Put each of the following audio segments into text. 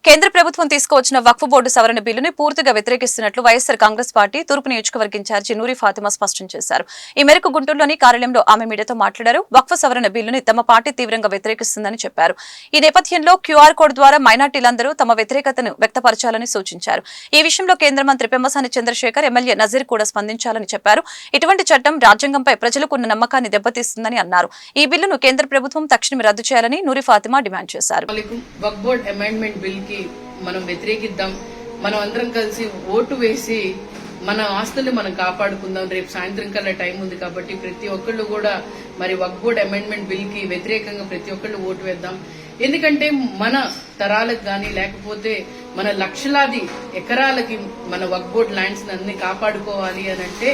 కేంద్ర ప్రభుత్వం తీసుకువచ్చిన వక్ఫ్ బోర్డు సవరణ బిల్లుని పూర్తిగా వ్యతిరేకిస్తున్నట్లు వైఎస్సార్ కాంగ్రెస్ పార్టీ తూర్పు నియోజకవర్గ ఇన్ఛార్జి నూరి ఫాతిమా స్పష్టం చేశారు. ఈ మేరకు గుంటూరులోని కార్యాలయంలో ఆమె మీడియాతో మాట్లాడారు. వక్ఫ్ సవరణ బిల్లుని తమ పార్టీ తీవ్రంగా వ్యతిరేకిస్తుందని చెప్పారు. ఈ నేపథ్యంలో క్యూఆర్ కోడ్ ద్వారా మైనార్టీలందరూ తమ వ్యతిరేకతను వ్యక్తపరచాలని సూచించారు. ఈ విషయంలో కేంద్ర మంత్రి పెమ్మసాని చంద్రశేఖర్, ఎమ్మెల్యే నజీర్ కూడా స్పందించాలని చెప్పారు. ఇటువంటి చట్టం రాజ్యాంగంపై ప్రజలకున్న నమ్మకాన్ని దెబ్బతీస్తుందని అన్నారు. ఈ బిల్లును కేంద్ర ప్రభుత్వం తక్షణమే రద్దు చేయాలని నూరి ఫాతిమా డిమాండ్ చేశారు. మనం వ్యతిరేకిద్దాం, మనం అందరం కలిసి ఓటు వేసి మన ఆస్తుల్ని మనం కాపాడుకుందాం. రేపు సాయంత్రం కల్లా టైం ఉంది కాబట్టి ప్రతి ఒక్కళ్ళు కూడా మరి వక్ఫ్ బోర్డ్ అమెండ్మెంట్ బిల్ కి వ్యతిరేకంగా ప్రతి ఒక్కళ్ళు ఓటు వేద్దాం. ఎందుకంటే మన తరాలకు గాని లేకపోతే మన లక్షలాది ఎకరాలకి మన వక్ఫ్ బోర్డ్ ల్యాండ్స్ అన్ని కాపాడుకోవాలి అని అంటే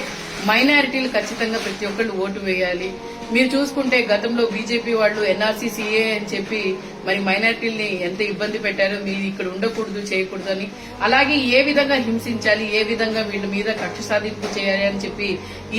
మైనారిటీలు ఖచ్చితంగా ప్రతి ఒక్కళ్ళు ఓటు వేయాలి. మీరు చూసుకుంటే గతంలో బీజేపీ వాళ్ళు ఎన్ఆర్సీ సిఏ అని చెప్పి మరి మైనారిటీల్ని ఎంత ఇబ్బంది పెట్టారో, మీరు ఇక్కడ ఉండకూడదు చేయకూడదు అని, అలాగే ఏ విధంగా హింసించాలి, ఏ విధంగా వీళ్ళ మీద కక్ష సాధింపు చేయాలి అని చెప్పి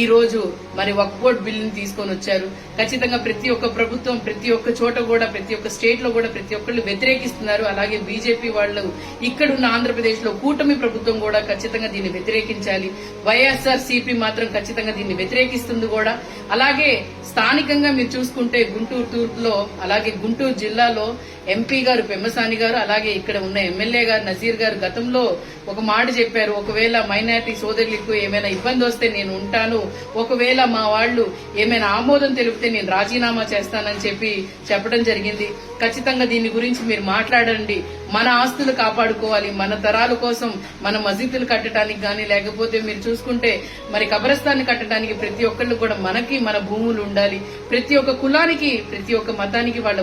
ఈ రోజు మరి వక్ఫ్ బోర్డ్ బిల్లుని తీసుకొని వచ్చారు. ఖచ్చితంగా ప్రతి ఒక్క ప్రభుత్వం ప్రతి ఒక్క చోట కూడా ప్రతి ఒక్క స్టేట్ లో కూడా ప్రతి ఒక్కళ్ళు వ్యతిరేకిస్తున్నారు. అలాగే బీజేపీ వాళ్ళు ఇక్కడున్న ఆంధ్రప్రదేశ్ లో కూటమి ప్రభుత్వం కూడా ఖచ్చితంగా దీన్ని వ్యతిరేకించాలి. వైఎస్ఆర్ సిపి మాత్రం ఖచ్చితంగా దీన్ని వ్యతిరేకిస్తుంది కూడా. అలాగే స్థానికంగా మీరు చూసుకుంటే గుంటూరు తూర్పులో అలాగే గుంటూరు జిల్లాలో ఎంపీ గారు పెమ్మసాని గారు అలాగే ఇక్కడ ఉన్న ఎమ్మెల్యే గారు నజీర్ గారు గతంలో ఒక మాట చెప్పారు. ఒకవేళ మైనారిటీ సోదరులకు ఏమైనా ఇబ్బంది వస్తే నేను ఉంటాను, ఒకవేళ మా వాళ్ళు ఏమైనా ఆమోదం తెలిపితే నేను రాజీనామా చేస్తానని చెప్పి చెప్పడం జరిగింది. ఖచ్చితంగా దీని గురించి మీరు మాట్లాడండి. మన ఆస్తులు కాపాడుకోవాలి, మన తరాల కోసం మన మసీదులు కట్టడానికి గాని లేకపోతే మీరు చూసుకుంటే మరి కబరస్థాన్ని కట్టడానికి ప్రతి ఒక్కళ్ళు కూడా మనకి మన భూములు ఉండాలి. ప్రతి ఒక్క కులానికి ప్రతి ఒక్క మతానికి వాళ్ళ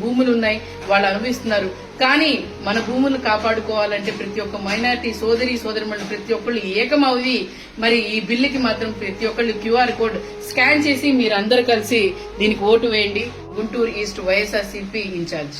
భూములు ఉన్నాయి, వాళ్ళు అనుభవిస్తున్నారు. కానీ మన భూములు కాపాడుకోవాలంటే ప్రతి ఒక్క మైనారిటీ సోదరిమణులు ప్రతి ఒక్కళ్ళు ఏకమవి మరి ఈ బిల్లుకి మాత్రం ప్రతి ఒక్కళ్ళు క్యూఆర్ కోడ్ స్కాన్ చేసి మీరందరూ కలిసి దీనికి ఓటు వేయండి. Guntur East YSRCP incharge.